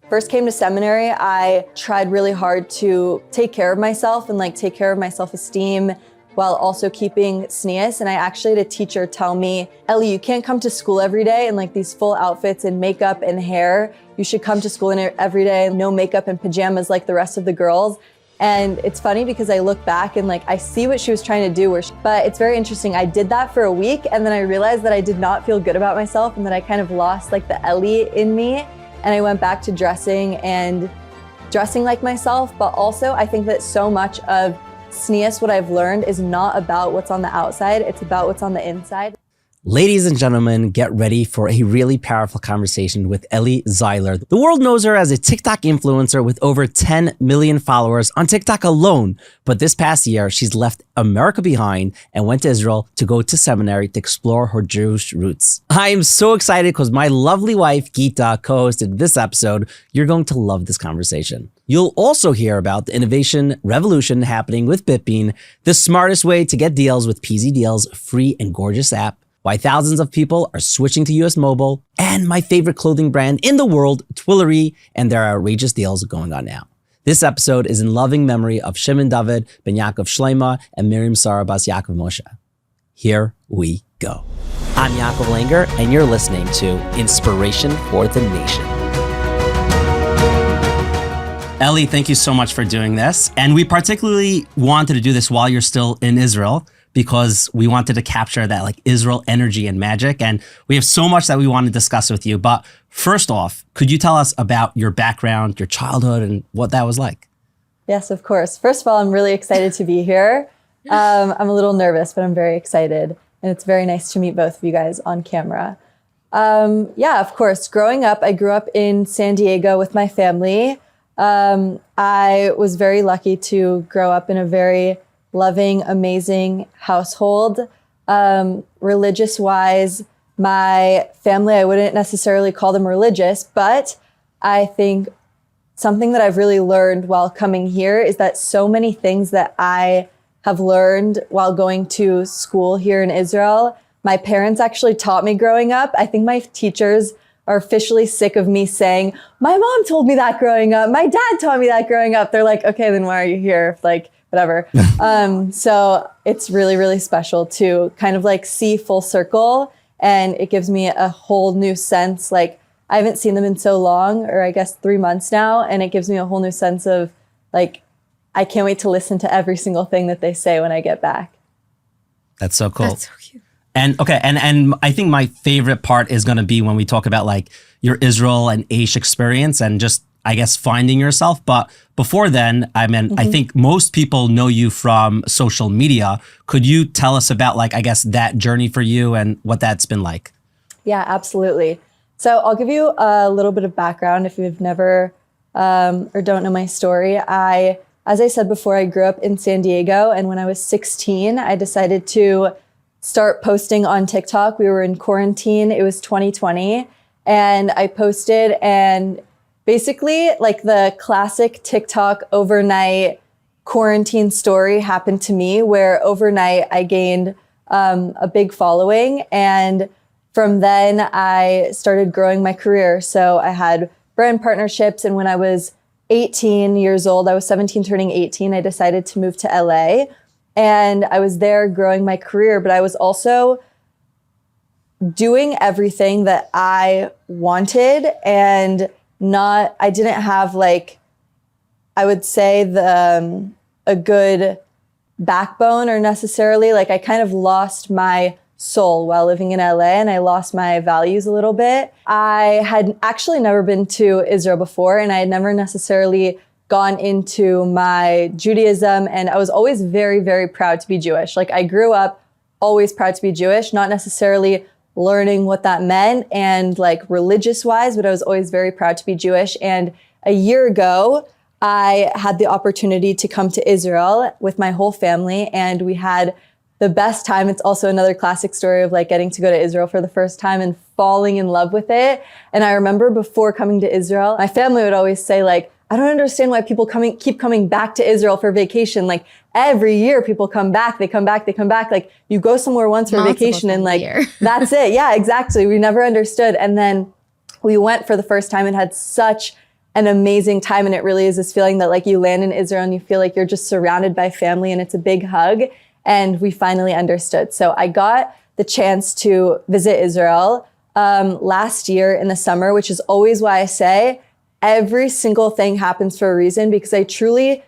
First came to seminary, I tried really hard to take care of myself and like take care of my self-esteem while also keeping Tznius. And I actually had a teacher tell me, Ellie, you can't come to school every day in like these full outfits and makeup and hair. You should come to school every day, no makeup and pajamas like the rest of the girls. And it's funny because I look back and like I see what she was trying to do, but it's very interesting. I did that for a week and then I realized that I did not feel good about myself and that I kind of lost like the Ellie in me. And I went back to dressing like myself. But also I think that so much of Tznius, what I've learned, is not about what's on the outside, it's about what's on the inside. Ladies and gentlemen, get ready for a really powerful conversation with Ellie Zeiler. The world knows her as a TikTok influencer with over 10 million followers on TikTok alone. But this past year, she's left America behind and went to Israel to go to seminary to explore her Jewish roots. I am so excited because my lovely wife, Gita, co-hosted this episode. You're going to love this conversation. You'll also hear about the innovation revolution happening with BitBean, the smartest way to get deals with PZ Deals' free and gorgeous app, why thousands of people are switching to US Mobile, and my favorite clothing brand in the world, Twillory, and their outrageous deals going on now. This episode is in loving memory of Shimon David ben Yaakov Shleima and Miriam Sarah bas Yaakov Moshe. Here we go. I'm Yaakov Langer, and you're listening to Inspiration for the Nation. Ellie, thank you so much for doing this. And we particularly wanted to do this while you're still in Israel, because we wanted to capture that like Israel energy and magic. And we have so much that we want to discuss with you. But first off, could you tell us about your background, your childhood, and what that was like? Yes, of course. First of all, I'm really excited to be here. I'm a little nervous, but I'm very excited. And it's very nice to meet both of you guys on camera. Yeah, of course. Growing up, I grew up in San Diego with my family. I was very lucky to grow up in a very loving, amazing household. Religious-wise, my family, I wouldn't necessarily call them religious, but I think something that I've really learned while coming here is that so many things that I have learned while going to school here in Israel, my parents actually taught me growing up. I think my teachers are officially sick of me saying, my mom told me that growing up, my dad taught me that growing up. They're like, okay, then why are you here? Like, whatever. So it's really, really special to kind of like see full circle, and it gives me a whole new sense. Like, I haven't seen them in so long, or I guess 3 months now, and it gives me a whole new sense of like, I can't wait to listen to every single thing that they say when I get back. That's so cool. That's so cute. And okay, and I think my favorite part is going to be when we talk about like your Israel and Aish experience and just, I guess, finding yourself. But before then, I mean, I think most people know you from social media. Could you tell us about like, I guess, that journey for you and what that's been like? Yeah, absolutely. So I'll give you a little bit of background if you've never or don't know my story. As I said before, I grew up in San Diego, and when I was 16, I decided to start posting on TikTok. We were in quarantine. It was 2020. And I posted, and basically like the classic TikTok overnight quarantine story happened to me, where overnight I gained a big following. And from then I started growing my career. So I had brand partnerships. And when I was 18 years old, I was 17 turning 18, I decided to move to LA. And I was there growing my career, but I was also doing everything that I wanted, and I didn't have like, I would say a good backbone, or necessarily like I kind of lost my soul while living in LA, and I lost my values a little bit. I had actually never been to Israel before, and I had never necessarily gone into my Judaism, and I was always very, very proud to be Jewish. Like, I grew up always proud to be Jewish, not necessarily learning what that meant and like religious wise, but I was always very proud to be Jewish. And a year ago, I had the opportunity to come to Israel with my whole family, and we had the best time. It's also another classic story of like getting to go to Israel for the first time and falling in love with it. And I remember before coming to Israel, my family would always say like, I don't understand why people keep coming back to Israel for vacation. Like every year people come back, they come back. Like you go somewhere once for vacation and like, that's it. Yeah, exactly. We never understood. And then we went for the first time and had such an amazing time. And it really is this feeling that like you land in Israel and you feel like you're just surrounded by family and it's a big hug. And we finally understood. So I got the chance to visit Israel last year in the summer, which is always why I say every single thing happens for a reason, because I truly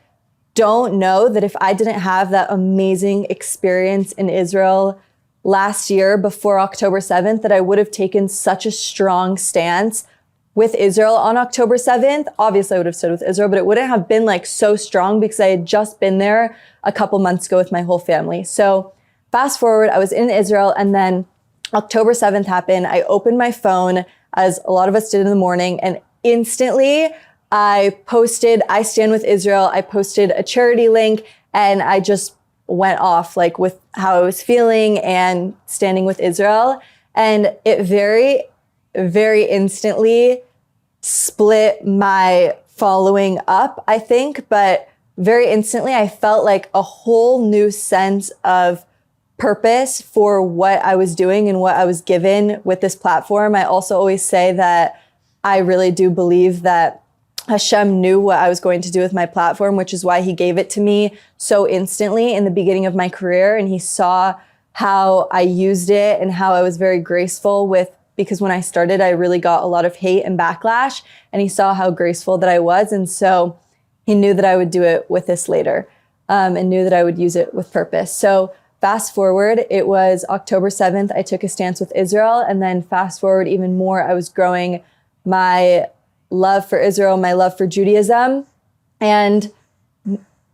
don't know that if I didn't have that amazing experience in Israel last year before October 7th, that I would have taken such a strong stance with Israel on October 7th. Obviously I would have stood with Israel, but it wouldn't have been like so strong because I had just been there a couple months ago with my whole family. So fast forward, I was in Israel, and then October 7th happened. I opened my phone, as a lot of us did in the morning, and instantly I posted, I stand with Israel. I posted a charity link, and I just went off like with how I was feeling and standing with Israel. And it very, very instantly split my following up, I think. But very instantly, I felt like a whole new sense of purpose for what I was doing and what I was given with this platform. I also always say that I really do believe that Hashem knew what I was going to do with my platform, which is why he gave it to me so instantly in the beginning of my career. And he saw how I used it and how I was very graceful with, because when I started, I really got a lot of hate and backlash, and he saw how graceful that I was. And so he knew that I would do it with this later, and knew that I would use it with purpose. So fast forward, it was October 7th, I took a stance with Israel. And then fast forward even more, I was growing my love for Israel, my love for Judaism. And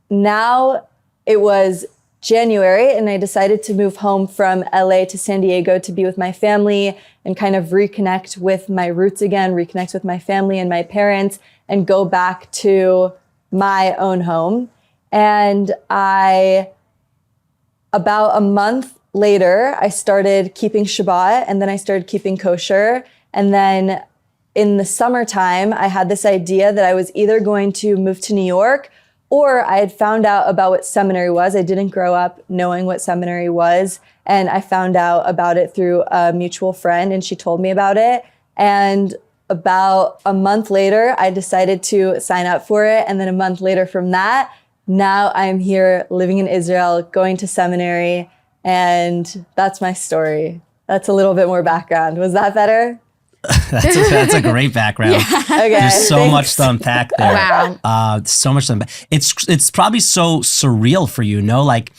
now it was January, and I decided to move home from LA to San Diego to be with my family and kind of reconnect with my roots again, reconnect with my family and my parents, and go back to my own home. And about a month later, I started keeping Shabbat, and then I started keeping kosher. And then in the summertime, I had this idea that I was either going to move to New York, or I had found out about what seminary was. I didn't grow up knowing what seminary was. And I found out about it through a mutual friend, and she told me about it. And about a month later, I decided to sign up for it. And then a month later from that, now I'm here living in Israel, going to seminary, and that's my story. That's a little bit more background. Was that better? That's a great background. Yeah. Okay, There's so thanks. much to unpack there. Wow. So much to unpack. It's probably so surreal for you, no? Like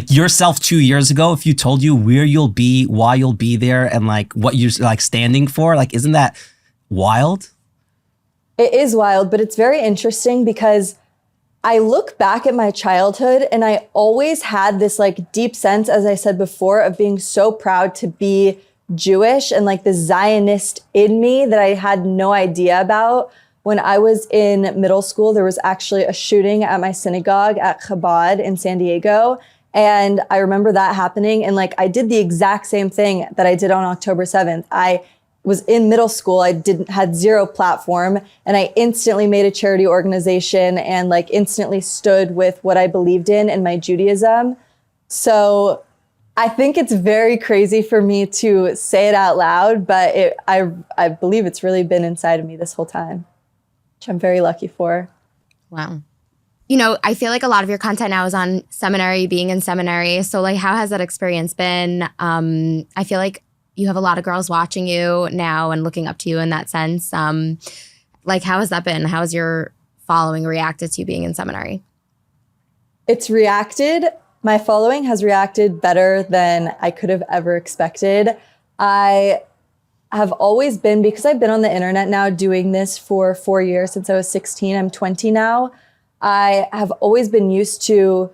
yourself 2 years ago, if you told you where you'll be, why you'll be there, and like what you're like standing for, like, isn't that wild? It is wild, but it's very interesting because I look back at my childhood and I always had this like deep sense, as I said before, of being so proud to be Jewish, and like the Zionist in me that I had no idea about. When I was in middle school, there was actually a shooting at my synagogue at Chabad in San Diego. And I remember that happening. And like, I did the exact same thing that I did on October 7th. I was in middle school. I had zero platform, and I instantly made a charity organization and like instantly stood with what I believed in and my Judaism. So I think it's very crazy for me to say it out loud, but I believe it's really been inside of me this whole time, which I'm very lucky for. Wow. You know, I feel like a lot of your content now is on seminary, being in seminary. So like, how has that experience been? I feel like you have a lot of girls watching you now and looking up to you in that sense. Like, how has that been? How has your following reacted to you being in seminary? My following has reacted better than I could have ever expected. I have always been, because I've been on the internet now doing this for 4 years, since I was 16, I'm 20 now. I have always been used to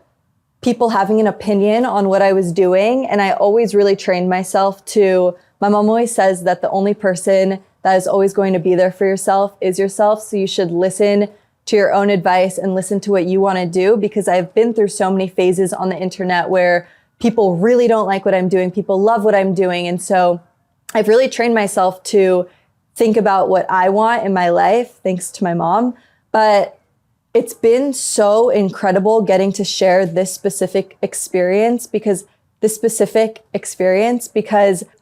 people having an opinion on what I was doing. And I always really trained myself my mom always says that the only person that is always going to be there for yourself is yourself. So you should listen to your own advice and listen to what you want to do, because I've been through so many phases on the internet where people really don't like what I'm doing. People love what I'm doing. And so I've really trained myself to think about what I want in my life, thanks to my mom. But it's been so incredible getting to share this specific experience, because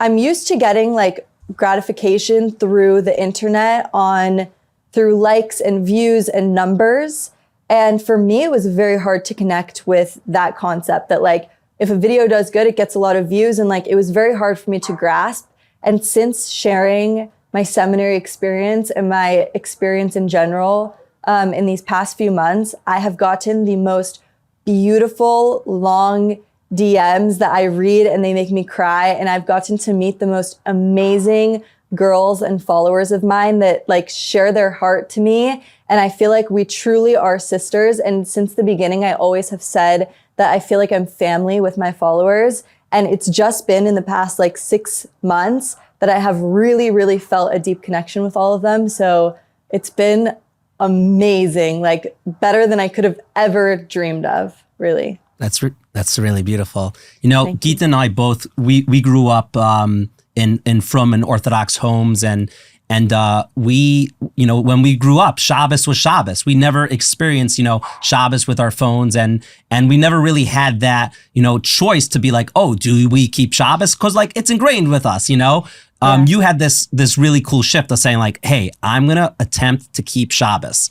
I'm used to getting like gratification through the internet on through likes and views and numbers. And for me, it was very hard to connect with that concept that like, if a video does good, it gets a lot of views. And like, it was very hard for me to grasp. And since sharing my seminary experience and my experience in general in these past few months, I have gotten the most beautiful, long DMs that I read and they make me cry. And I've gotten to meet the most amazing girls and followers of mine that like share their heart to me. And I feel like we truly are sisters. And since the beginning, I always have said that I feel like I'm family with my followers. And it's just been in the past like 6 months that I have really, really felt a deep connection with all of them. So it's been amazing, like better than I could have ever dreamed of, really. That's really beautiful. You know, Geeta and I both, we grew up in frum and Orthodox homes, and we, you know, when we grew up, Shabbos was Shabbos. We never experienced, you know, Shabbos with our phones, and we never really had that, you know, choice to be like, oh, do we keep Shabbos? Because like it's ingrained with us, you know. You had this really cool shift of saying like, hey, I'm gonna attempt to keep Shabbos.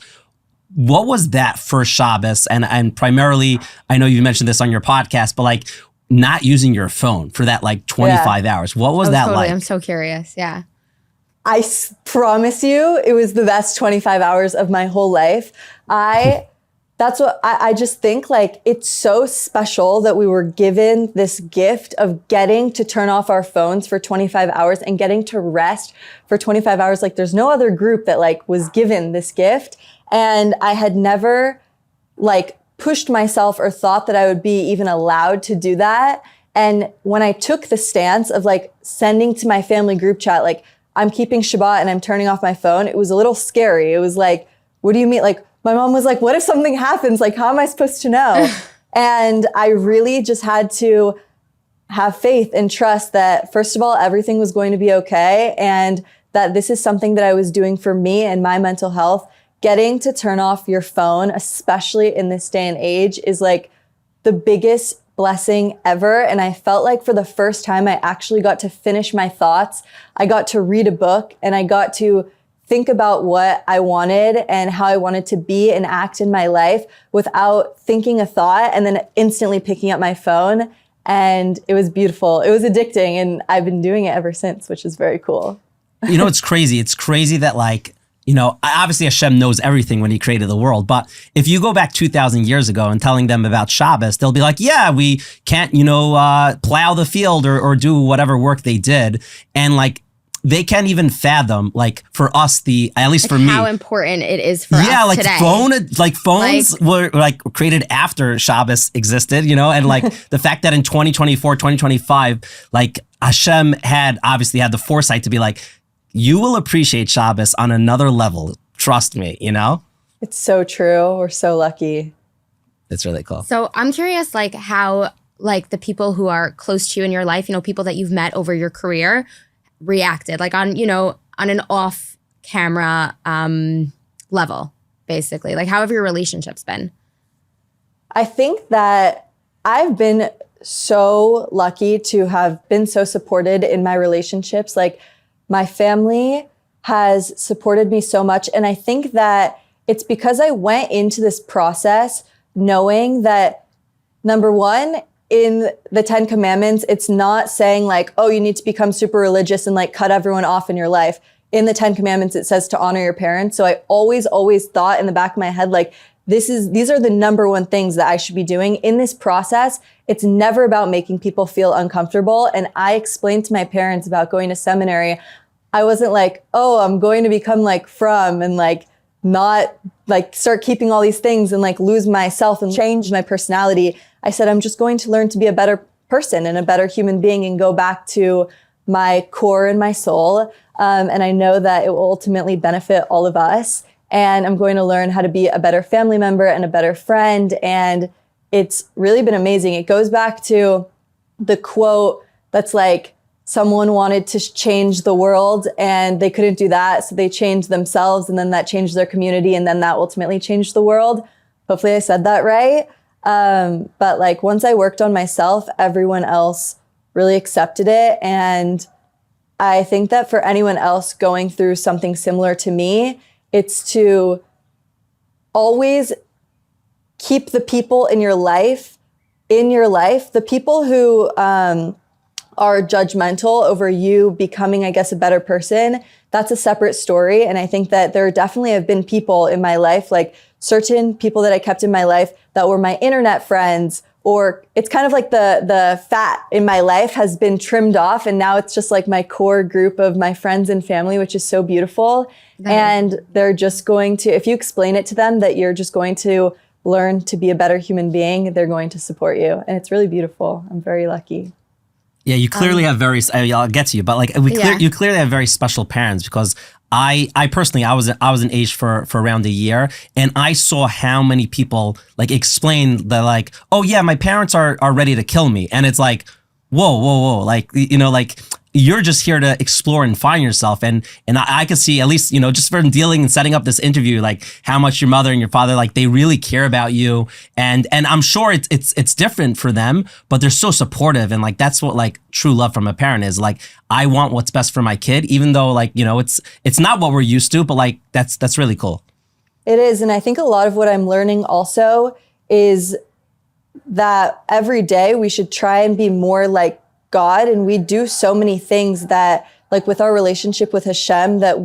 What was that first Shabbos? And primarily, I know you mentioned this on your podcast, but like not using your phone for that like 25 hours. What was that like? I'm so curious. Yeah. I promise you, it was the best 25 hours of my whole life. That's what I just think, like, it's so special that we were given this gift of getting to turn off our phones for 25 hours and getting to rest for 25 hours. Like, there's no other group that like was given this gift. And I had never like pushed myself or thought that I would be even allowed to do that. And when I took the stance of like sending to my family group chat, like, I'm keeping Shabbat and I'm turning off my phone, it was a little scary. It was like, what do you mean? Like, my mom was like, what if something happens? Like, how am I supposed to know? And I really just had to have faith and trust that, first of all, everything was going to be okay. And that this is something that I was doing for me and my mental health. Getting to turn off your phone, especially in this day and age, is like the biggest blessing ever. And I felt like for the first time, I actually got to finish my thoughts. I got to read a book and I got to think about what I wanted and how I wanted to be and act in my life without thinking a thought and then instantly picking up my phone. And it was beautiful. It was addicting. And I've been doing it ever since, which is very cool. You know, it's crazy. It's crazy that like, you know, obviously Hashem knows everything when he created the world. But if you go back 2,000 years ago and telling them about Shabbos, they'll be like, yeah, we can't, you know, plow the field or do whatever work they did. And like, they can't even fathom, like for us, at least for me, how important it is for us today. Phones were like created after Shabbos existed, you know, and like the fact that in 2024, 2025, like Hashem obviously had the foresight to be like, you will appreciate Shabbos on another level. Trust me, you know? It's so true. We're so lucky. It's really cool. So I'm curious, like how like the people who are close to you in your life, you know, people that you've met over your career reacted, like on, you know, on an off camera level, basically. Like how have your relationships been? I think that I've been so lucky to have been so supported in my relationships. Like my family has supported me so much. And I think that it's because I went into this process knowing that, number one, in the 10 Commandments, it's not saying like, oh, you need to become super religious and like cut everyone off in your life. In the 10 Commandments, it says to honor your parents. So I always thought in the back of my head, like, these are the number one things that I should be doing in this process. It's never about making people feel uncomfortable. And I explained to my parents about going to seminary. I wasn't like, oh, I'm going to become like frum and like not like start keeping all these things and like lose myself and change my personality. I said, I'm just going to learn to be a better person and a better human being and go back to my core and my soul. And I know that it will ultimately benefit all of us. And I'm going to learn how to be a better family member and a better friend. And it's really been amazing. It goes back to the quote that's like, someone wanted to change the world and they couldn't do that. So they changed themselves and then that changed their community and then that ultimately changed the world. Hopefully I said that right. But like once I worked on myself, everyone else really accepted it. And I think that for anyone else going through something similar to me, It's to always keep the people in your life. The people who are judgmental over you becoming, I guess, a better person, that's a separate story. And I think that there definitely have been people in my life, like certain people that I kept in my life that were my internet friends, or it's kind of like the fat in my life has been trimmed off. And now it's just like my core group of my friends and family, which is so beautiful. And they're just going to, if you explain it to them that you're just going to learn to be a better human being, they're going to support you. And it's really beautiful. I'm very lucky. Yeah, you clearly have very. I'll get to you, but like you clearly have very special parents, because I personally I was in age for around a year, and I saw how many people like explain that, like, oh yeah, my parents are ready to kill me, and it's like, whoa, like, you know, like, you're just here to explore and find yourself. And I could see, at least, you know, just from dealing and setting up this interview, like how much your mother and your father, like, they really care about you. And I'm sure it's different for them, but they're so supportive. And like, that's what like true love from a parent is. Like, I want what's best for my kid, even though, like, you know, it's not what we're used to, but like, that's really cool. It is. And I think a lot of what I'm learning also is that every day we should try and be more like God. And we do so many things that, like with our relationship with Hashem, that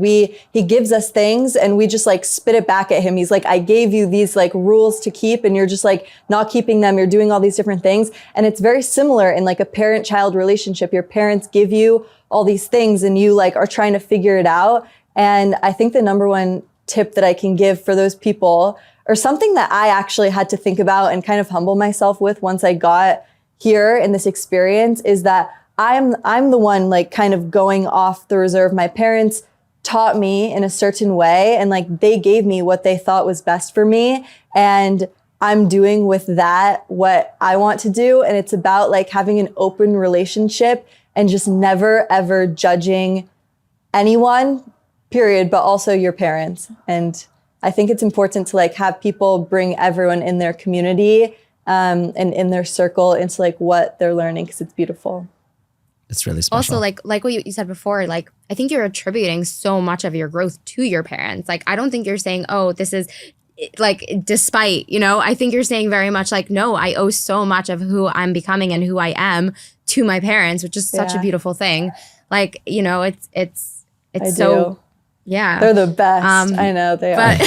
he gives us things and we just like spit it back at him. He's like, I gave you these like rules to keep, and you're just like not keeping them. You're doing all these different things. And it's very similar in like a parent-child relationship. Your parents give you all these things and you like are trying to figure it out. And I think the number one tip that I can give for those people, or something that I actually had to think about and kind of humble myself with once I got here in this experience, is that I'm the one like kind of going off the reserve. My parents taught me in a certain way, and like they gave me what they thought was best for me, and I'm doing with that what I want to do. And it's about like having an open relationship and just never ever judging anyone, period, but also your parents. And I think it's important to like have people bring everyone in their community and in their circle into like what they're learning, because it's beautiful. It's really special. Also, like what you said before, like I think you're attributing so much of your growth to your parents. Like I don't think you're saying, oh, this is like despite, you know, I think you're saying very much like, no, I owe so much of who I'm becoming and who I am to my parents, which is such a beautiful thing. Like, you know, it's so, yeah. They're the best. I know they are.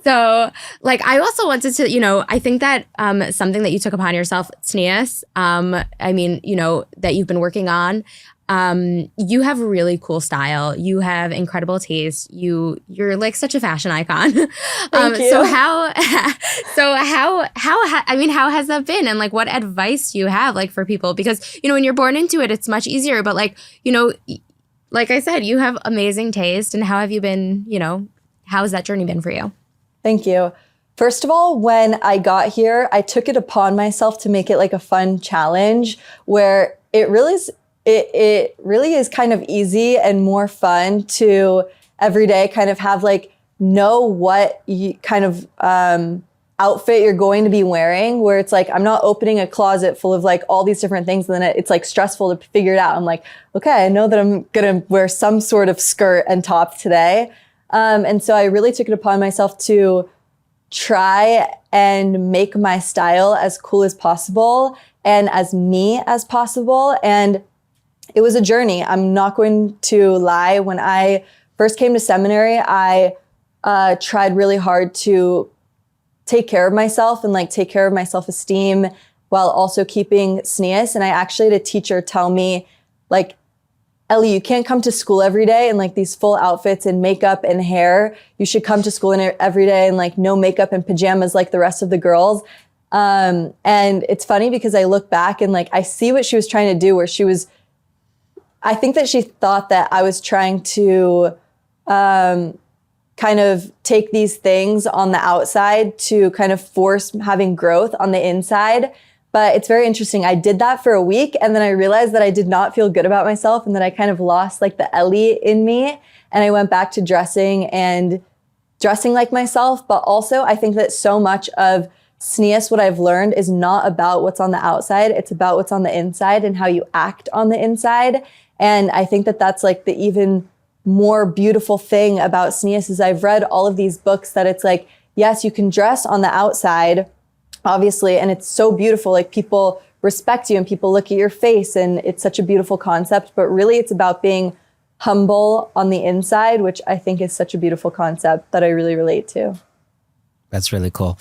So, like, I also wanted to, you know, I think that something that you took upon yourself, Tznius, I mean, you know, that you've been working on, you have really cool style. You have incredible taste. You're like such a fashion icon. Thank you. So how has that been? And like, what advice do you have like for people? Because, you know, when you're born into it, it's much easier. But like, you know, like I said, you have amazing taste. And how have you been, you know, how has that journey been for you? Thank you. First of all, when I got here, I took it upon myself to make it like a fun challenge where it really is kind of easy and more fun to every day kind of have like know what you kind of outfit you're going to be wearing, where it's like I'm not opening a closet full of like all these different things and then it's like stressful to figure it out. I'm like, okay, I know that I'm gonna wear some sort of skirt and top today. And so I really took it upon myself to try and make my style as cool as possible and as me as possible. And it was a journey. I'm not going to lie. When I first came to seminary, I tried really hard to take care of myself and like take care of my self-esteem while also keeping Tznius. And I actually had a teacher tell me, like, Ellie, you can't come to school every day in like these full outfits and makeup and hair. You should come to school every day in like no makeup and pajamas like the rest of the girls. And it's funny because I look back and like I see what she was trying to do, where I think that she thought that I was trying to kind of take these things on the outside to kind of force having growth on the inside. But it's very interesting. I did that for a week and then I realized that I did not feel good about myself and that I kind of lost like the Ellie in me. And I went back to dressing like myself. But also I think that so much of Tznius, what I've learned, is not about what's on the outside. It's about what's on the inside and how you act on the inside. And I think that that's like the even more beautiful thing about Tznius is I've read all of these books that it's like, yes, you can dress on the outside, obviously, and it's so beautiful. Like people respect you and people look at your face and it's such a beautiful concept, but really it's about being humble on the inside, which I think is such a beautiful concept that I really relate to. That's really cool.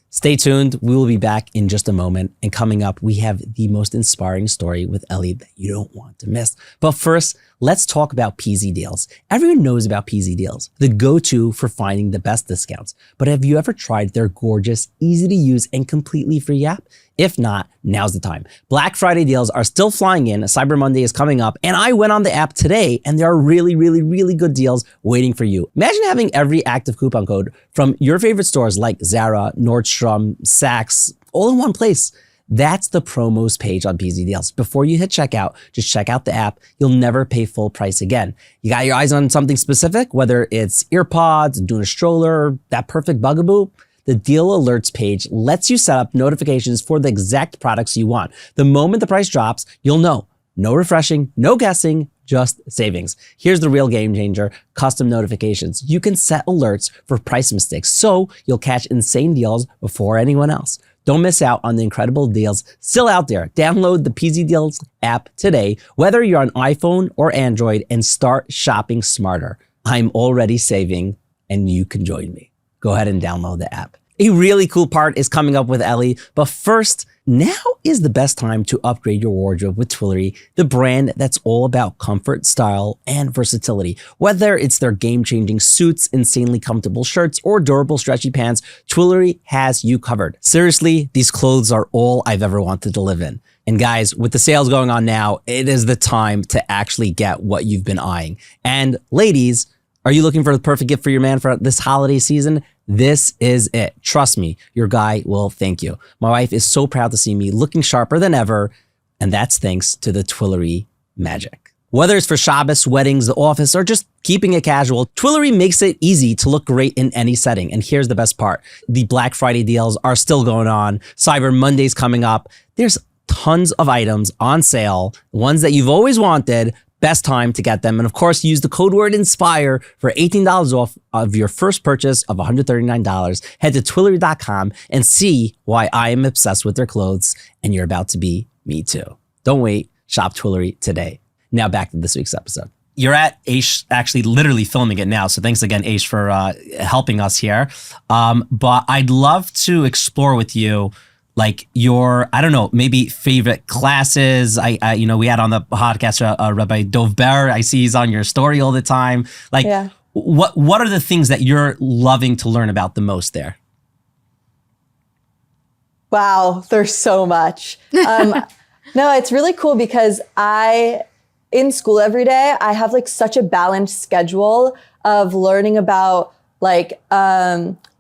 Stay tuned. We will be back in just a moment. And coming up, we have the most inspiring story with Ellie that you don't want to miss. But first, let's talk about PZ Deals. Everyone knows about PZ Deals, the go-to for finding the best discounts. But have you ever tried their gorgeous, easy to use, and completely free app? If not, now's the time. Black Friday deals are still flying in. Cyber Monday is coming up. And I went on the app today and there are really, really, really good deals waiting for you. Imagine having every active coupon code from your favorite stores like Zara, Nordstrom, Saks, all in one place. That's the promos page on PZ Deals. Before you hit checkout, just check out the app. You'll never pay full price again. You got your eyes on something specific, whether it's earpods, doing a stroller, that perfect bugaboo. The deal alerts page lets you set up notifications for the exact products you want. The moment the price drops, you'll know. No refreshing, no guessing, just savings. Here's the real game changer, custom notifications. You can set alerts for price mistakes, so you'll catch insane deals before anyone else. Don't miss out on the incredible deals still out there. Download the PZ Deals app today, whether you're on iPhone or Android, and start shopping smarter. I'm already saving, and you can join me. Go ahead and download the app. A really cool part is coming up with Ellie, but first, now is the best time to upgrade your wardrobe with Twillory, the brand that's all about comfort, style, and versatility. Whether it's their game-changing suits, insanely comfortable shirts, or durable stretchy pants, Twillory has you covered. Seriously, these clothes are all I've ever wanted to live in. And guys, with the sales going on now, it is the time to actually get what you've been eyeing. And ladies, are you looking for the perfect gift for your man for this holiday season? This is it. Trust me, your guy will thank you. My wife is so proud to see me looking sharper than ever, and that's thanks to the Twillory magic. Whether it's for Shabbos, weddings, the office, or just keeping it casual, Twillory makes it easy to look great in any setting. And here's the best part. The Black Friday deals are still going on. Cyber Monday's coming up. There's tons of items on sale, ones that you've always wanted. Best time to get them. And of course, use the code word INSPIRE for $18 off of your first purchase of $139. Head to Twillory.com and see why I am obsessed with their clothes, and you're about to be me too. Don't wait. Shop Twillory today. Now back to this week's episode. You're at Aish, actually literally filming it now. So thanks again, Aish, for helping us here. But I'd love to explore with you like your, I don't know, maybe favorite classes. I we had on the podcast Rabbi Dov Ber. I see he's on your story all the time. Like, yeah. What are the things that you're loving to learn about the most there? Wow, there's so much. No, it's really cool because in school every day, I have like such a balanced schedule of learning about like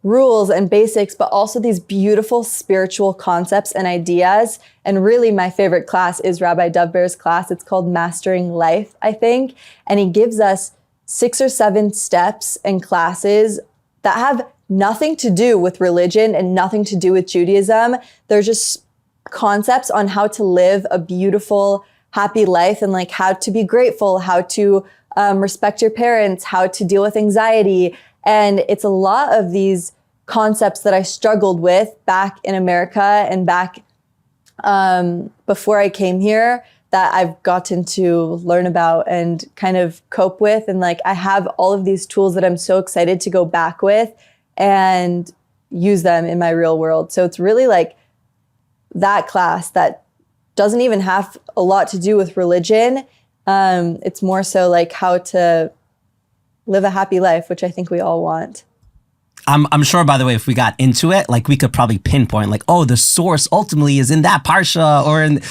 rules and basics, but also these beautiful spiritual concepts and ideas. And really my favorite class is Rabbi Dov Ber's class. It's called Mastering Life, I think. And he gives us 6 or 7 steps and classes that have nothing to do with religion and nothing to do with Judaism. They're just concepts on how to live a beautiful, happy life and like how to be grateful, how to respect your parents, how to deal with anxiety. And it's a lot of these concepts that I struggled with back in America and back before I came here that I've gotten to learn about and kind of cope with. And like, I have all of these tools that I'm so excited to go back with and use them in my real world. So it's really like that class that doesn't even have a lot to do with religion. It's more so like how to live a happy life, which I think we all want. I'm sure, by the way, if we got into it, like we could probably pinpoint like, oh, the source ultimately is in that parsha or in.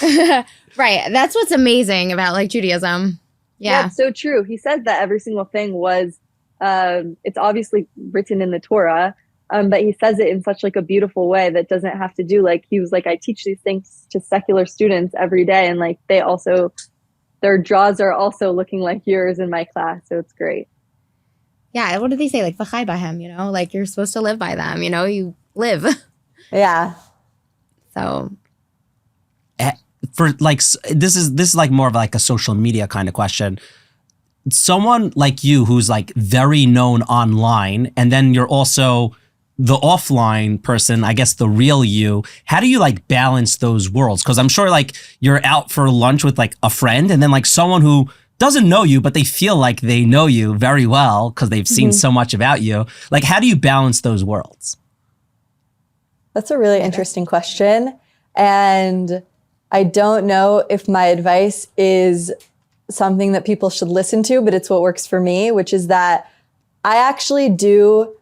Right. That's what's amazing about like Judaism. Yeah, it's so true. He said that every single thing was, it's obviously written in the Torah, but he says it in such like a beautiful way that doesn't have to do like, he was like, I teach these things to secular students every day. And like, they also, their jaws are also looking like yours in my class. So it's great. Yeah, what did they say? Like, v'chai b'hem, you know? Like, you're supposed to live by them, you know? You live. Yeah. So. For like, this is like more of like a social media kind of question. someone like you who's like very known online, and then you're also the offline person, I guess the real you, how do you like balance those worlds? Because I'm sure like you're out for lunch with like a friend and then like someone who doesn't know you, but they feel like they know you very well because they've seen so much about you. Like, how do you balance those worlds? That's a really interesting question. And I don't know if my advice is something that people should listen to, but it's what works for me, which is that I actually do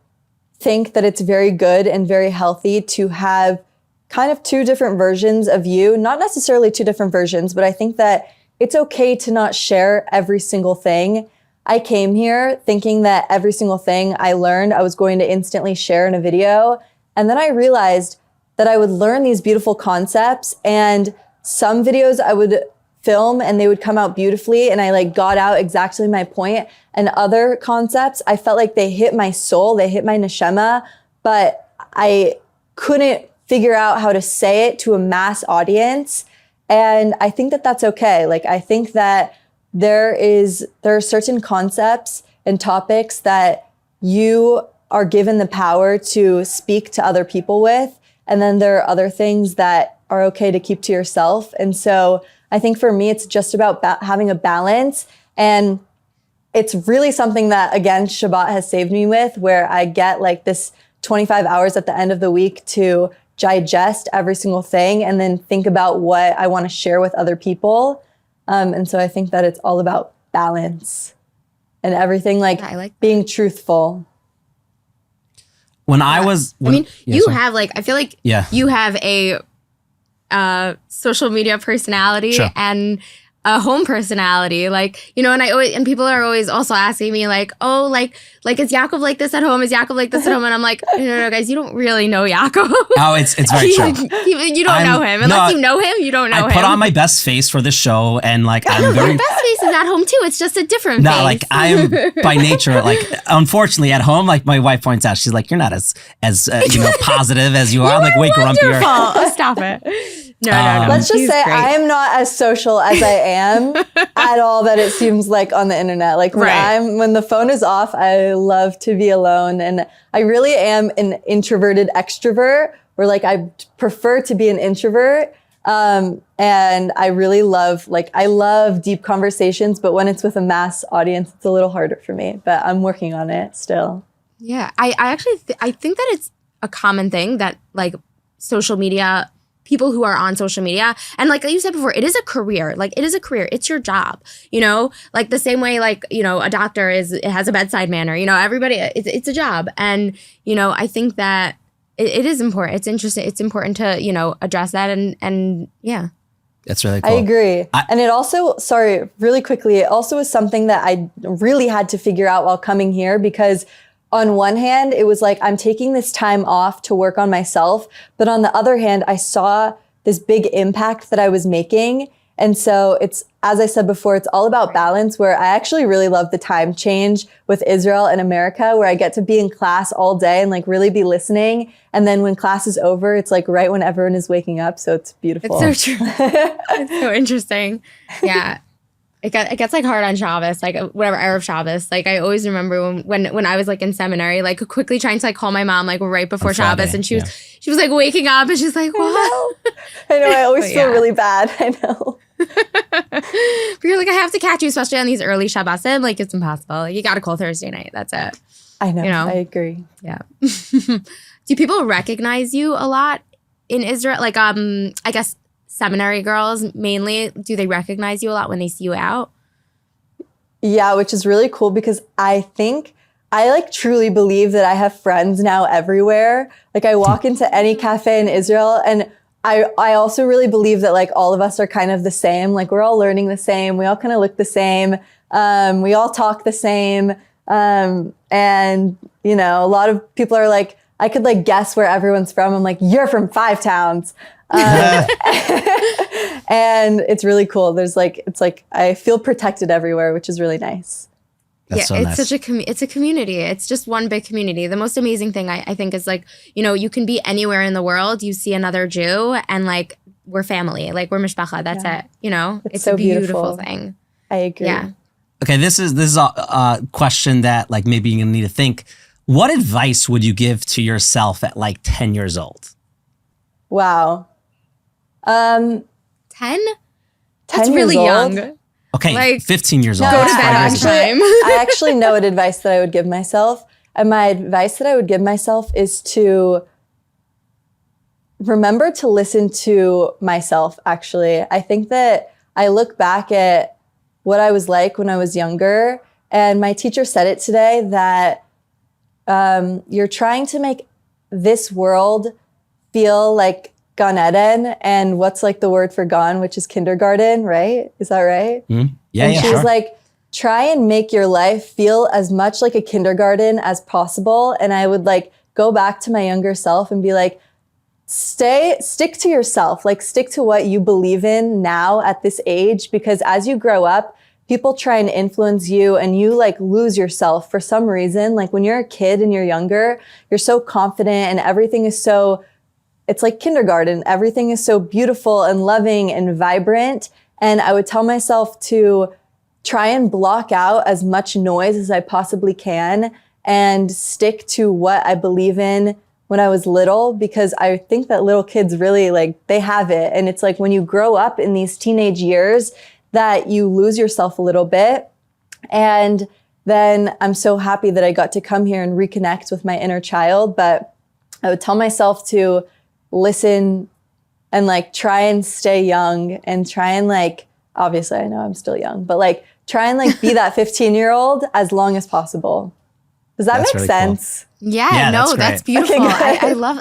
think that it's very good and very healthy to have kind of two different versions of you, not necessarily two different versions, but I think that it's okay to not share every single thing. I came here thinking that every single thing I learned, I was going to instantly share in a video. And then I realized that I would learn these beautiful concepts, and some videos I would film and they would come out beautifully and I like got out exactly my point. And other concepts, I felt like they hit my soul, they hit my neshama, but I couldn't figure out how to say it to a mass audience. And I think that that's okay. Like, I think that there are certain concepts and topics that you are given the power to speak to other people with. And then there are other things that are okay to keep to yourself. And so I think for me, it's just about having a balance. And it's really something that, again, Shabbat has saved me with, where I get like this 25 hours at the end of the week to digest every single thing and then think about what I want to share with other people. And so I think that it's all about balance and everything, like being truthful. When I was, you have like, I feel like you have a social media personality and a home personality, like, you know, and people are always also asking me like, oh, like is Yaakov like this at home? Is Yaakov like this at home? And I'm like, no, guys, you don't really know Yaakov. Oh, it's very true. You don't know him. Unless you know him, you don't know him. I put on my best face for this show, and like I'm very. Your best face is at home too. It's just a different face. No, like I'm by nature, like unfortunately at home, like my wife points out, she's like, you're not as positive as you are. I'm like way grumpier. Oh, stop it. No. Let's just say I am not as social as I am at all that it seems like on the internet. Like when the phone is off, I love to be alone. And I really am an introverted extrovert, where like I prefer to be an introvert. And I really love deep conversations, but when it's with a mass audience, it's a little harder for me, but I'm working on it still. Yeah. I actually, I think that it's a common thing that like social media, people who are on social media, and like you said before, it is a career. Like, it is a career. It's your job, you know, like the same way, like, you know, a doctor it has a bedside manner, you know, everybody, it's a job. And, you know, I think that it is important. It's interesting. It's important to, you know, address that. And yeah. That's really cool. I agree. And it also, really quickly, it also was something that I really had to figure out while coming here, because on one hand, it was like, I'm taking this time off to work on myself. But on the other hand, I saw this big impact that I was making. And so it's, as I said before, it's all about balance, where I actually really love the time change with Israel and America, where I get to be in class all day and like really be listening. And then when class is over, it's like right when everyone is waking up. So it's beautiful. It's so true. It's so interesting. Yeah. It gets like hard on Shabbos, like whatever, Erev Shabbos. Like I always remember when I was like in seminary, like quickly trying to like call my mom like right before Shabbos, and she was like waking up and she's like, what? I know. I always feel really bad. I know. But you're like, I have to catch you, especially on these early Shabbosim. Like it's impossible. Like, you got to call Thursday night. That's it. I know. You know? I agree. Yeah. Do people recognize you a lot in Israel? Like, I guess seminary girls mainly, do they recognize you a lot when they see you out? Yeah, which is really cool, because I think I like truly believe that I have friends now everywhere. Like I walk into any cafe in Israel, and I also really believe that like all of us are kind of the same. Like we're all learning the same. We all kind of look the same. We all talk the same. And you know, a lot of people are like, I could like guess where everyone's from. I'm like, you're from 5 towns. And it's really cool. It's like I feel protected everywhere, which is really nice. That's so it's nice. it's a community. It's just one big community. The most amazing thing I think is like, you know, you can be anywhere in the world. You see another Jew and like, we're family, like we're mishpacha. That's it. You know, it's so a beautiful thing. I agree. Yeah. Okay, this is a question that like maybe you're gonna need to think. What advice would you give to yourself at like 10 years old? Wow. 10? 10 That's years really old? young. Okay, Like, 15 years old. go to That's bed 5 on years ago. time. I actually know what advice that I would give myself. And my advice that I would give myself is to remember to listen to myself, actually. I think that I look back at what I was like when I was younger, and my teacher said it today that you're trying to make this world feel like Gan Eden, and what's like the word for gone, which is kindergarten, right? Is that right? Yeah, And yeah, she sure. was like, try and make your life feel as much like a kindergarten as possible. And I would like go back to my younger self and be like, stick to yourself, like stick to what you believe in now at this age, because as you grow up, people try and influence you and you like lose yourself for some reason. Like when you're a kid and you're younger, you're so confident and everything is so, it's like kindergarten. Everything is so beautiful and loving and vibrant. And I would tell myself to try and block out as much noise as I possibly can and stick to what I believe in when I was little, because I think that little kids really like, they have it. And it's like when you grow up in these teenage years that you lose yourself a little bit. And then I'm so happy that I got to come here and reconnect with my inner child. But I would tell myself to listen and like try and stay young and try and like, obviously I know I'm still young, but like try and like be that 15-year-old as long as possible. Does that That's make really cool. sense? Yeah, no, that's that's great. beautiful. Okay, I love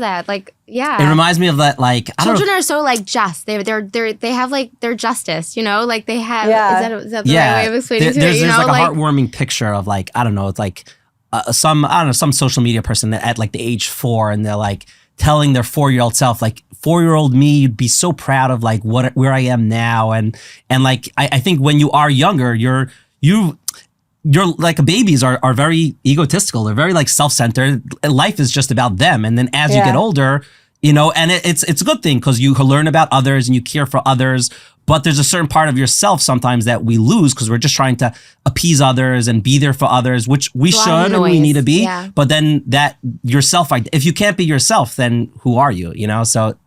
that. Like, yeah. It reminds me of that, like, I don't know. Children are so like just. They have like their justice, you know? Like they have, Yeah. is that the right way of explaining to there's, it? You there's know, like a heartwarming picture of like, I don't know, it's like some social media person that at like the age 4 and they're like telling their 4-year-old self, like 4-year-old me, you'd be so proud of like where I am now. And like, I think when you are younger, you're like babies are very egotistical. They're very like self-centered. Life is just about them. And then as you get older, you know, and it's a good thing because you learn about others and you care for others. But there's a certain part of yourself sometimes that we lose because we're just trying to appease others and be there for others, which we should and we need to be. Yeah. But then that yourself, if you can't be yourself, then who are you? You know, so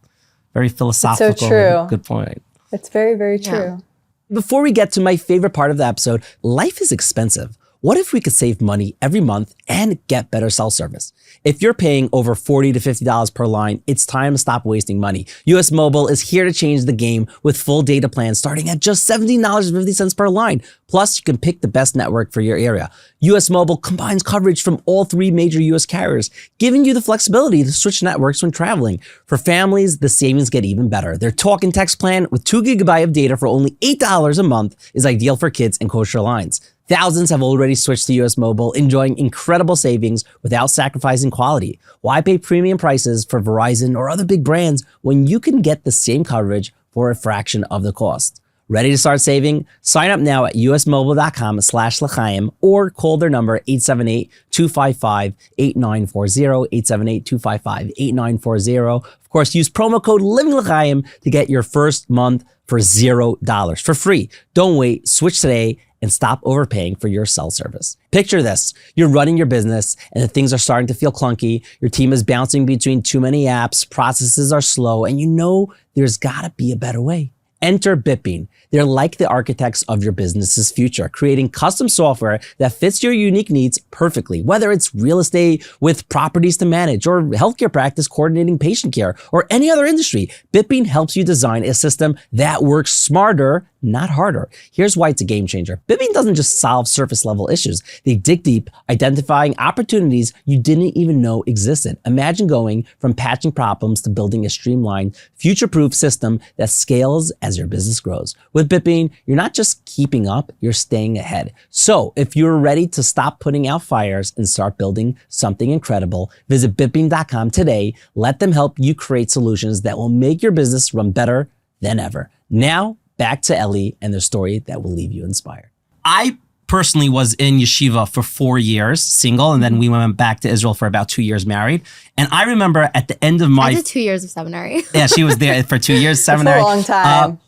very philosophical. so true. Good point. It's very, very true. Before we get to my favorite part of the episode, life is expensive. What if we could save money every month and get better cell service? If you're paying over $40 to $50 per line, it's time to stop wasting money. US Mobile is here to change the game with full data plans starting at just $17.50 per line. Plus, you can pick the best network for your area. US Mobile combines coverage from all 3 major US carriers, giving you the flexibility to switch networks when traveling. For families, the savings get even better. Their talk and text plan with 2 GB of data for only $8 a month is ideal for kids and kosher lines. Thousands have already switched to US Mobile, enjoying incredible savings without sacrificing quality. Why pay premium prices for Verizon or other big brands when you can get the same coverage for a fraction of the cost? Ready to start saving? Sign up now at usmobile.com/l'chaim or call their number 878-255-8940, 878-255-8940. Of course, use promo code Living L'chaim to get your first month for $0 for free. Don't wait. Switch today and stop overpaying for your cell service. Picture this. You're running your business and things are starting to feel clunky. Your team is bouncing between too many apps, processes are slow, and you know there's gotta be a better way. Enter BitBean. They're like the architects of your business's future, creating custom software that fits your unique needs perfectly. Whether it's real estate with properties to manage or healthcare practice coordinating patient care or any other industry, BitBean helps you design a system that works smarter, not harder. Here's why it's a game changer. BitBean doesn't just solve surface level issues. They dig deep, identifying opportunities you didn't even know existed. Imagine going from patching problems to building a streamlined, future-proof system that scales as your business grows. With BitBean, you're not just keeping up, you're staying ahead. So if you're ready to stop putting out fires and start building something incredible, visit bitbean.com today. Let them help you create solutions that will make your business run better than ever. Now, back to Ellie and the story that will leave you inspired. I personally was in yeshiva for 4 years, single, and then we went back to Israel for about 2 years married. And I remember at the end of my... I did 2 years of seminary. Yeah, she was there for 2 years, seminary. It's a long time.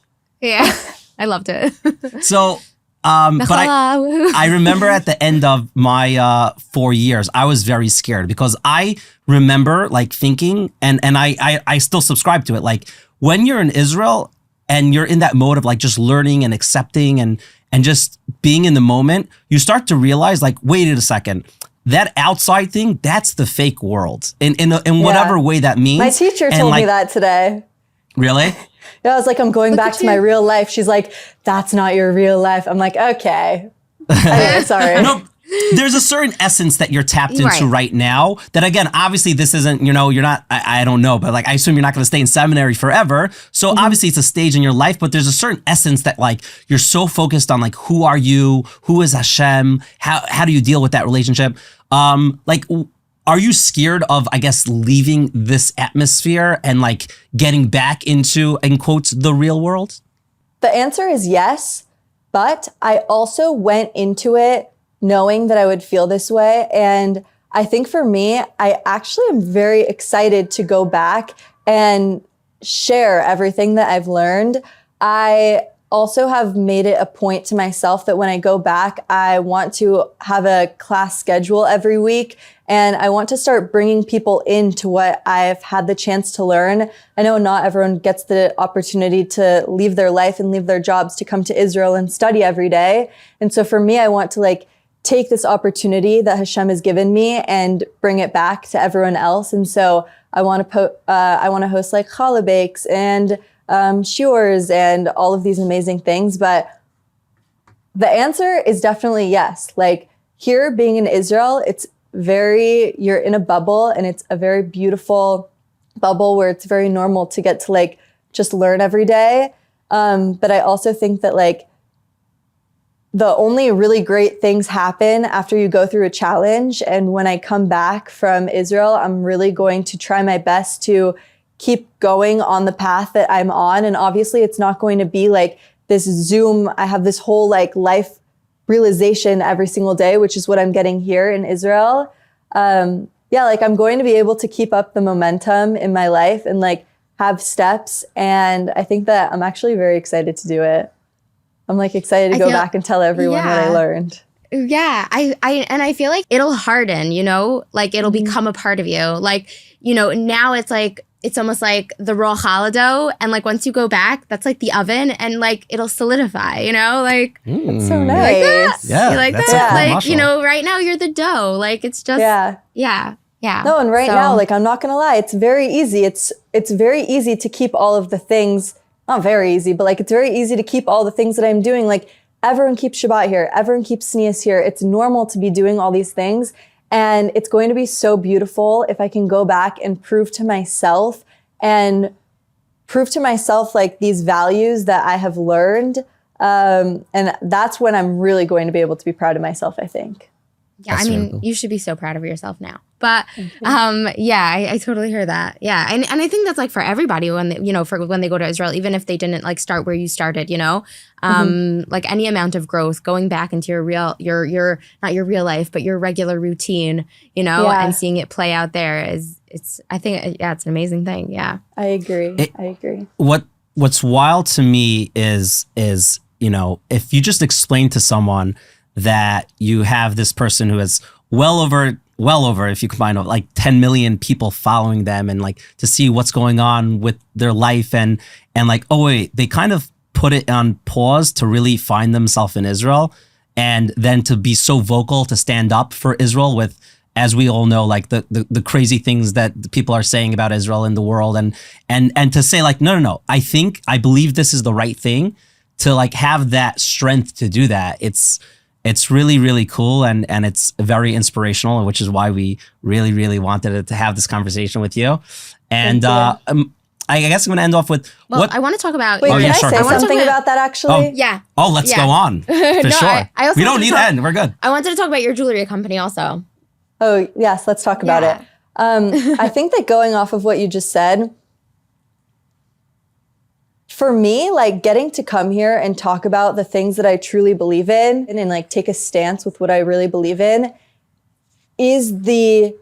Yeah, I loved it. So But I remember at the end of my 4 years, I was very scared because I remember like thinking, and I still subscribe to it. Like when you're in Israel and you're in that mode of like just learning and accepting and just being in the moment, you start to realize like, wait a second, that outside thing, that's the fake world in whatever way that means. My teacher told me that today. Really? Yeah, I was like, I'm going back to my real life. She's like, that's not your real life. I'm like, okay. Anyway, sorry. No, there's a certain essence that you're tapped into right now that, again, obviously this isn't, you're not, I don't know, but like, I assume you're not going to stay in seminary forever. So obviously it's a stage in your life, but there's a certain essence that like, you're so focused on like, who are you? Who is Hashem? How do you deal with that relationship? Are you scared of, I guess, leaving this atmosphere and like getting back into, in quotes, the real world? The answer is yes, but I also went into it knowing that I would feel this way. And I think for me, I actually am very excited to go back and share everything that I've learned. I also have made it a point to myself that when I go back, I want to have a class schedule every week. And I want to start bringing people into what I've had the chance to learn. I know not everyone gets the opportunity to leave their life and leave their jobs to come to Israel and study every day. And so for me, I want to like take this opportunity that Hashem has given me and bring it back to everyone else. And so I want to host like challah bakes and shiurs and all of these amazing things. But the answer is definitely yes. Like here being in Israel, you're in a bubble and it's a very beautiful bubble where it's very normal to get to like just learn every day. But I also think that like the only really great things happen after you go through a challenge. And when I come back from Israel, I'm really going to try my best to keep going on the path that I'm on. And obviously it's not going to be like this Zoom, I have this whole like life realization every single day, which is what I'm getting here in Israel. Like I'm going to be able to keep up the momentum in my life and like have steps. And I think that I'm actually very excited to do it. I'm like excited to go back and tell everyone what I learned. Yeah, I feel like it'll harden, like it'll become a part of you. Like, now it's like, it's almost like the raw challah dough. And like, once you go back, that's like the oven and like, it'll solidify, like. It's so nice. You like that? Yeah. You like that? Like, right now you're the dough. Like, it's just. Yeah. No, and now, like, I'm not going to lie. It's very easy. It's very easy to keep all of the things, not very easy, but like, it's very easy to keep all the things that I'm doing. Like everyone keeps Shabbat here. Everyone keeps Tznius here. It's normal to be doing all these things. And it's going to be so beautiful if I can go back and prove to myself like these values that I have learned. And that's when I'm really going to be able to be proud of myself, I think. Yeah, I mean, you should be so proud of yourself now. But I totally hear that. Yeah, and I think that's like for everybody when they, for when they go to Israel, even if they didn't like start where you started, like any amount of growth, going back into your not your real life, but your regular routine, and seeing it play out there it's an amazing thing. Yeah, I agree. I agree. What's wild to me is if you just explain to someone that you have this person who has well over, if you combine like 10 million people following them and like to see what's going on with their life and like, oh wait, they kind of put it on pause to really find themselves in Israel and then to be so vocal to stand up for Israel with, as we all know, like the crazy things that people are saying about Israel in the world and to say like, no, I believe this is the right thing, to like have that strength to do that. It's really, really cool and it's very inspirational, which is why we really, really wanted to have this conversation with you. And I guess I'm going to end off with I want to talk about. Wait, can I say something about that actually? Yeah. Oh, let's go on. For sure. We don't need to end. We're good. I wanted to talk about your jewelry company also. Oh, yes. Let's talk about it. I think that going off of what you just said, for me, like getting to come here and talk about the things that I truly believe in and like take a stance with what I really believe in is the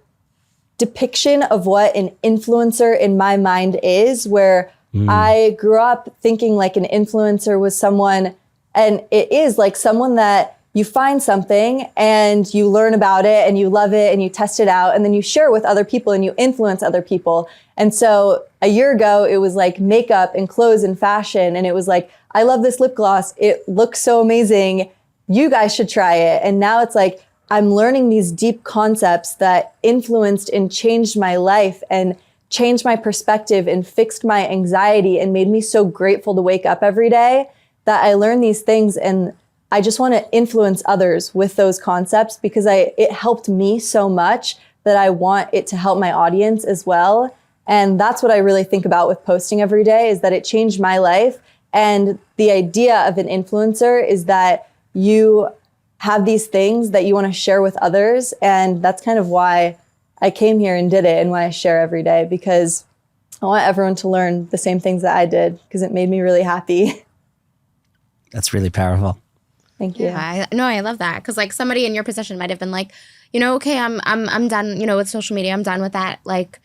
depiction of what an influencer in my mind is, where I grew up thinking like an influencer was someone And it is like someone that you find something and you learn about it and you love it and you test it out and then you share it with other people and you influence other people. And so a year ago, it was like makeup and clothes and fashion. And it was like, I love this lip gloss. It looks so amazing. You guys should try it. And now it's like, I'm learning these deep concepts that influenced and changed my life and changed my perspective and fixed my anxiety and made me so grateful to wake up every day that I learned these things. And I just want to influence others with those concepts because it helped me so much that I want it to help my audience as well. And that's what I really think about with posting every day, is that it changed my life. And the idea of an influencer is that you have these things that you want to share with others. And that's kind of why I came here and did it and why I share every day, because I want everyone to learn the same things that I did because it made me really happy. That's really powerful. Thank you. Yeah, I love that. Because like somebody in your position might have been like, okay, I'm done, with social media. I'm done with that like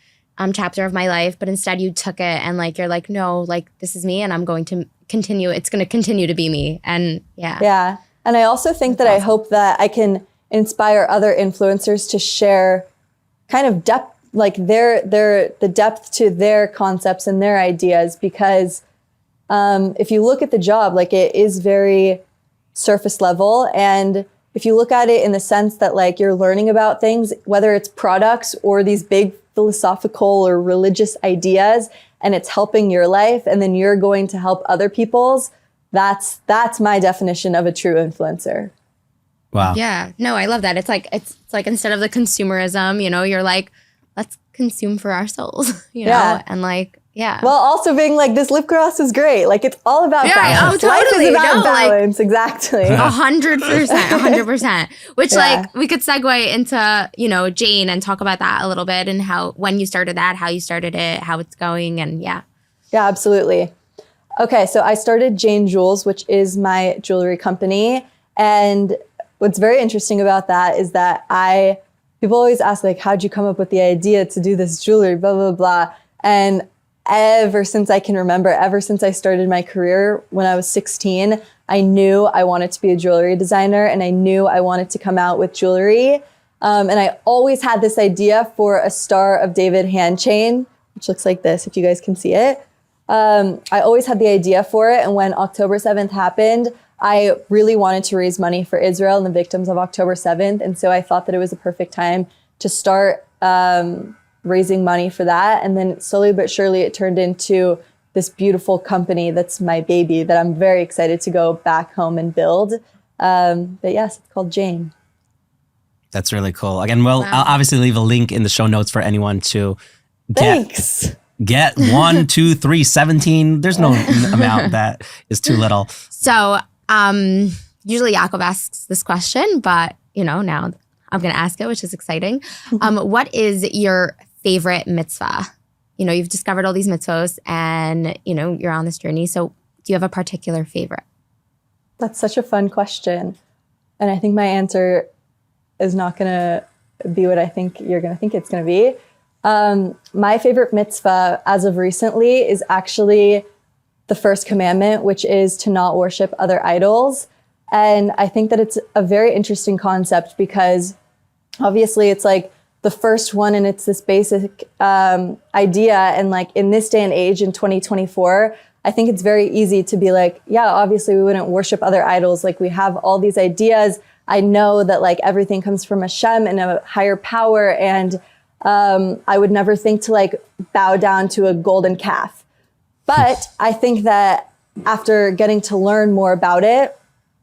chapter of my life. But instead you took it and like, you're like, no, like this is me and I'm going to continue. It's going to continue to be me. And yeah. Yeah. And I also think that I hope that I can inspire other influencers to share kind of depth, like the depth to their concepts and their ideas. Because if you look at the job, like it is very surface level. And if you look at it in the sense that like you're learning about things, whether it's products or these big philosophical or religious ideas, and it's helping your life, and then you're going to help other people's, that's my definition of a true influencer. Wow. Yeah. No, I love that. It's like instead of the consumerism, you're like, let's consume for our souls, Yeah. and like, yeah. Well, also being like, this lip gloss is great. Like, it's all about balance. Oh, totally. Life is about balance. Exactly. 100%. Which like we could segue into, Jane and talk about that a little bit and when you started that, how you started it, how it's going. And yeah. Yeah, absolutely. Okay. So I started Jane Jewels, which is my jewelry company. And what's very interesting about that is that people always ask like, how'd you come up with the idea to do this jewelry, blah, blah, blah. And ever since I can remember, ever since I started my career when I was 16, I knew I wanted to be a jewelry designer and I knew I wanted to come out with jewelry. And I always had this idea for a Star of David hand chain, which looks like this, if you guys can see it. I always had the idea for it. And when October 7th happened, I really wanted to raise money for Israel and the victims of October 7th. And so I thought that it was a perfect time to start raising money for that. And then slowly but surely it turned into this beautiful company that's my baby that I'm very excited to go back home and build. But yes, it's called Jane. That's really cool. Again, I'll obviously leave a link in the show notes for anyone to get 1, 2, 3, 17. There's no amount that is too little. So usually Jakob asks this question, but now I'm going to ask it, which is exciting. What is your favorite mitzvah? You've discovered all these mitzvahs and, you're on this journey. So do you have a particular favorite? That's such a fun question. And I think my answer is not going to be what I think you're going to think it's going to be. My favorite mitzvah as of recently is actually the first commandment, which is to not worship other idols. And I think that it's a very interesting concept because obviously it's like the first one and it's this basic idea. And like in this day and age in 2024, I think it's very easy to be like, yeah, obviously we wouldn't worship other idols. Like we have all these ideas. I know that like everything comes from Hashem and a higher power. And I would never think to like bow down to a golden calf. But I think that after getting to learn more about it,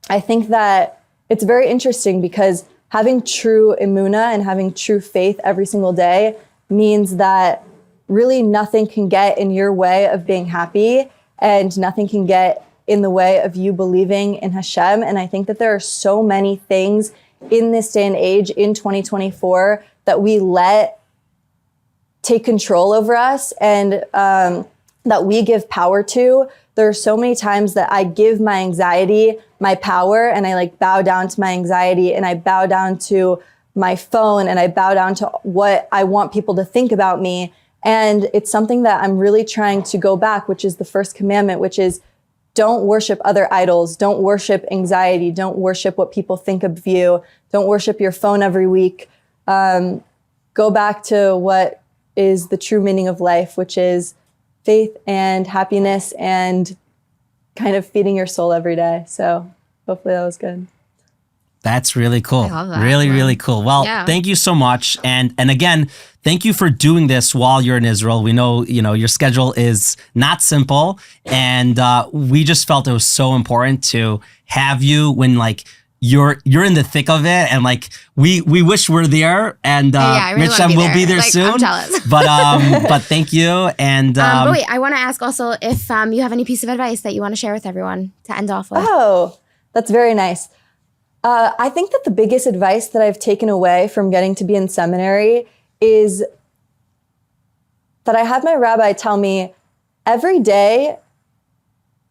I think that it's very interesting because having true emunah and having true faith every single day means that really nothing can get in your way of being happy and nothing can get in the way of you believing in Hashem. And I think that there are so many things in this day and age in 2024 that we let take control over us and that we give power to. There are so many times that I give my anxiety my power and I like bow down to my anxiety and I bow down to my phone and I bow down to what I want people to think about me. And it's something that I'm really trying to go back, which is the first commandment, which is don't worship other idols. Don't worship anxiety. Don't worship what people think of you. Don't worship your phone every week. Go back to what is the true meaning of life, which is faith and happiness and kind of feeding your soul every day. So hopefully that was good. That's really cool. I love that. Really, Wow. really cool. Well, Yeah. thank you so much. And again, thank you for doing this while you're in Israel. We know, your schedule is not simple. And we just felt it was so important to have you when you're in the thick of it. And we wish we're there. And I really Rich wanna be will be there there. soon. I'm jealous. But thank you. And But wait, I want to ask also if you have any piece of advice that you want to share with everyone to end off with. Oh, that's very nice. I think that the biggest advice that I've taken away from getting to be in seminary is that I had my rabbi tell me every day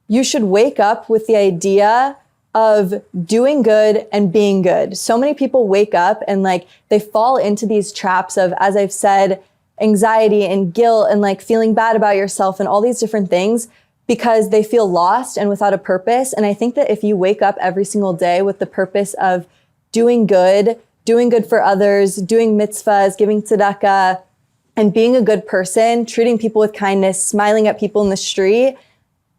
you should wake up with the idea of doing good and being good. So many people wake up and they fall into these traps of, as I've said, anxiety and guilt and feeling bad about yourself and all these different things because they feel lost and without a purpose. And I think that if you wake up every single day with the purpose of doing good for others, doing mitzvahs, giving tzedakah, and being a good person, treating people with kindness, smiling at people in the street,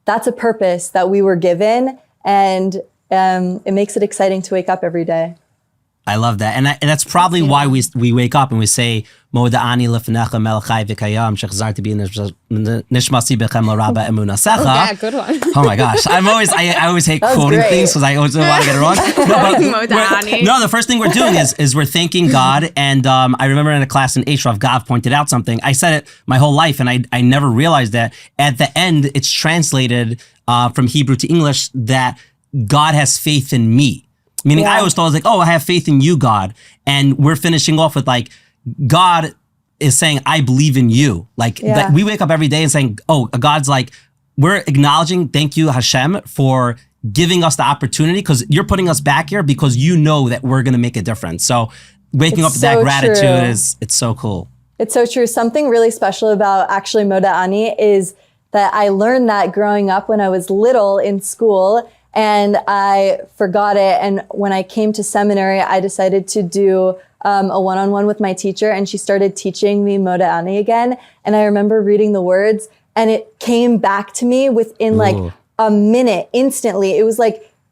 that's a purpose that we were given. And it makes it exciting to wake up every day. I love that. And that's probably why we wake up and we say, Moda'ani lefnecha melchai v'kayam shechzarti bi nishmasi bechem l'raba emunasecha. Yeah, good one. Oh my gosh. I always hate quoting great. things because I always want to get it wrong. No, the first thing we're doing is we're thanking God. And I remember in a class in Ashraf, Gav pointed out something. I said it my whole life and I never realized that. At the end, it's translated from Hebrew to English that God has faith in me. Meaning I always thought, I have faith in you, God. And we're finishing off with God is saying, I believe in you. That we wake up every day and saying, God's we're acknowledging, thank you, Hashem, for giving us the opportunity because you're putting us back here because you know that we're going to make a difference. So waking up with that gratitude it's so cool. It's so true. Something really special about actually Moda'ani is that I learned that growing up when I was little in school. And I forgot it. And when I came to seminary, I decided to do a one-on-one with my teacher. And she started teaching me Moda'ani again. And I remember reading the words and it came back to me within a minute, instantly. It was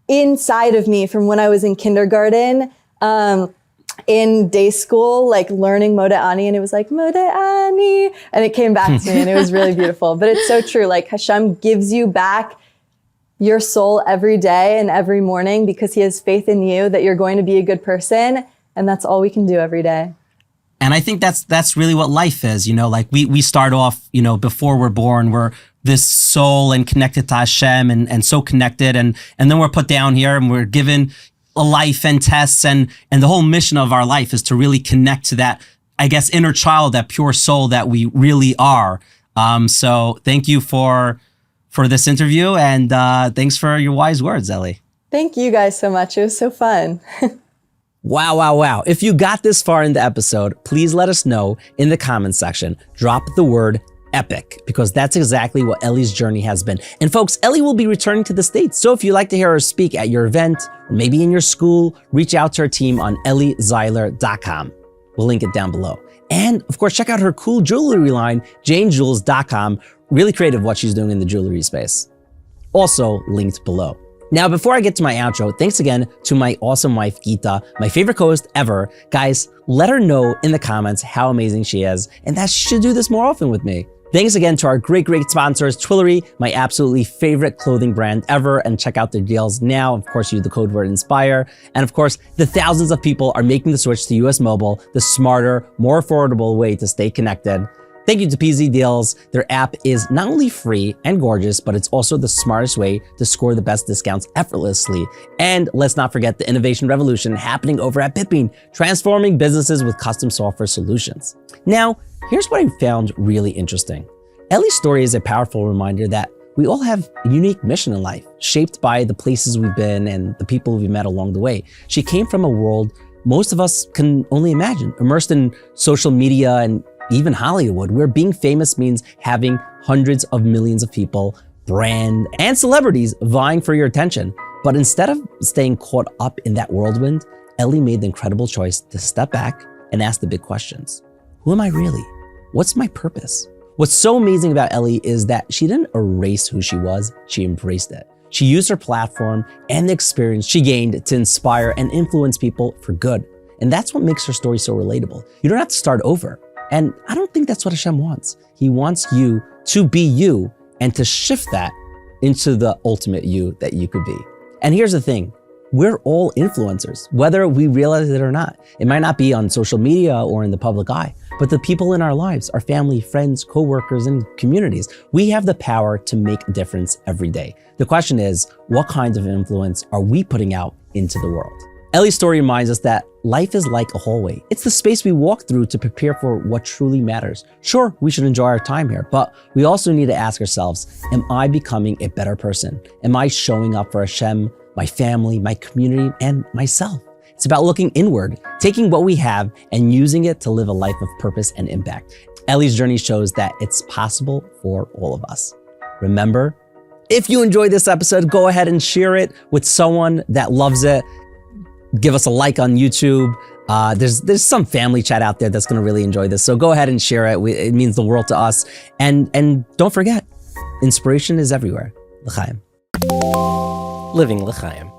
inside of me from when I was in kindergarten, in day school, learning Moda'ani. And it was Moda'ani. And it came back to me and it was really beautiful. But it's so true. Hashem gives you back your soul every day and every morning because he has faith in you that you're going to be a good person. And that's all we can do every day. And I think that's really what life is. We start off, before we're born, we're this soul and connected to Hashem and so connected. And then we're put down here and we're given a life and tests. And the whole mission of our life is to really connect to that, I guess, inner child, that pure soul that we really are. So thank you for this interview. And thanks for your wise words, Ellie. Thank you guys so much. It was so fun. Wow. If you got this far in the episode, please let us know in the comments section. Drop the word epic, because that's exactly what Ellie's journey has been. And folks, Ellie will be returning to the States. So if you'd like to hear her speak at your event, or maybe in your school, reach out to her team on elliezeiler.com. We'll link it down below. And of course, check out her cool jewelry line, janejewels.com. Really creative what she's doing in the jewelry space. Also linked below. Now, before I get to my outro, thanks again to my awesome wife, Geeta, my favorite co-host ever. Guys, let her know in the comments how amazing she is and that she should do this more often with me. Thanks again to our great sponsors, Twillory, my absolutely favorite clothing brand ever, and check out their deals now. Of course, use the code word INSPIRE. And of course, the thousands of people are making the switch to US Mobile, the smarter, more affordable way to stay connected. Thank you to PZ Deals. Their app is not only free and gorgeous, but it's also the smartest way to score the best discounts effortlessly. And let's not forget the innovation revolution happening over at BitBean, transforming businesses with custom software solutions. Now, here's what I found really interesting. Ellie's story is a powerful reminder that we all have a unique mission in life, shaped by the places we've been and the people we've met along the way. She came from a world most of us can only imagine, immersed in social media and even Hollywood, where being famous means having hundreds of millions of people brand, and celebrities vying for your attention. But instead of staying caught up in that whirlwind, Ellie made the incredible choice to step back and ask the big questions. Who am I really? What's my purpose? What's so amazing about Ellie is that she didn't erase who she was, she embraced it. She used her platform and the experience she gained to inspire and influence people for good. And that's what makes her story so relatable. You don't have to start over. And I don't think that's what Hashem wants. He wants you to be you and to shift that into the ultimate you that you could be. And here's the thing, we're all influencers, whether we realize it or not. It might not be on social media or in the public eye, but the people in our lives, our family, friends, coworkers, and communities, we have the power to make a difference every day. The question is, what kinds of influence are we putting out into the world? Ellie's story reminds us that life is like a hallway. It's the space we walk through to prepare for what truly matters. Sure, we should enjoy our time here, but we also need to ask ourselves, am I becoming a better person? Am I showing up for Hashem, my family, my community, and myself? It's about looking inward, taking what we have and using it to live a life of purpose and impact. Ellie's journey shows that it's possible for all of us. Remember, if you enjoyed this episode, go ahead and share it with someone that loves it. Give us a like on YouTube. There's some family chat out there that's gonna really enjoy this. So go ahead and share it. It means the world to us. And don't forget, inspiration is everywhere. L'chaim. Living L'chaim.